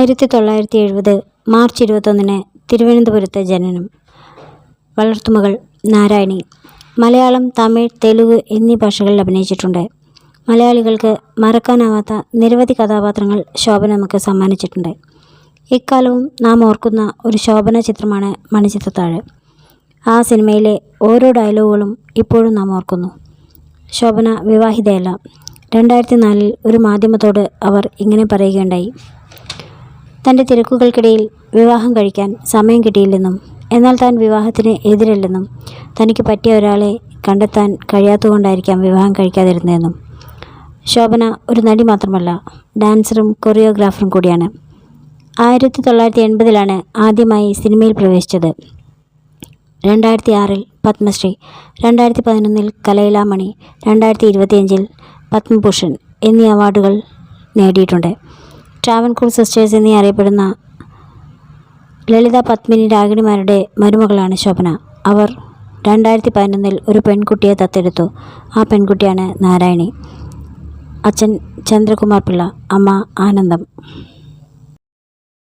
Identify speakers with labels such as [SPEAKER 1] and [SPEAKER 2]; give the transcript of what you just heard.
[SPEAKER 1] 1970 March 21 തിരുവനന്തപുരത്ത് ജനനം. വളർത്തുമകൾ നാരായണി. മലയാളം, തമിഴ്, തെലുങ്ക് എന്നീ ഭാഷകളിൽ അഭിനയിച്ചിട്ടുണ്ട്. മലയാളികൾക്ക് മറക്കാനാവാത്ത നിരവധി കഥാപാത്രങ്ങൾ ശോഭന നമുക്ക് സമ്മാനിച്ചിട്ടുണ്ട്. ഇക്കാലവും നാം ഓർക്കുന്ന ഒരു ശോഭന ചിത്രമാണ് മണിച്ചിത്രത്താഴ്. ആ സിനിമയിലെ ഓരോ ഡയലോഗുകളും ഇപ്പോഴും നാം ഓർക്കുന്നു. ശോഭന വിവാഹിതയല്ല. 2004 ഒരു മാധ്യമത്തോട് അവർ ഇങ്ങനെ പറയുകയുണ്ടായി: തൻ്റെ തിരക്കുകൾക്കിടയിൽ വിവാഹം കഴിക്കാൻ സമയം കിട്ടിയില്ലെന്നും, എന്നാൽ താൻ വിവാഹത്തിന് എതിരല്ലെന്നും, തനിക്ക് പറ്റിയ ഒരാളെ കണ്ടെത്താൻ കഴിയാത്തതുകൊണ്ടായിരിക്കാം വിവാഹം കഴിക്കാതിരുന്നതെന്നും. ശോഭന ഒരു നടി മാത്രമല്ല, ഡാൻസറും കൊറിയോഗ്രാഫറും കൂടിയാണ്. 1980 ആദ്യമായി സിനിമയിൽ പ്രവേശിച്ചത്. 2006 പത്മശ്രീ, 2011 കലൈലാമണി, 2025 പത്മഭൂഷൺ എന്നീ അവാർഡുകൾ നേടിയിട്ടുണ്ട്. ട്രാവൻകൂർ സിസ്റ്റേഴ്സ് എന്നീ അറിയപ്പെടുന്ന ലളിത, പത്മിനി, രാഗിണിമാരുടെ മരുമകളാണ് ശോഭന. അവർ 2011 ഒരു പെൺകുട്ടിയെ ദത്തെടുത്തു. ആ പെൺകുട്ടിയാണ് നാരായണി. അച്ഛൻ ചന്ദ്രകുമാർ പിള്ള, അമ്മ ആനന്ദം.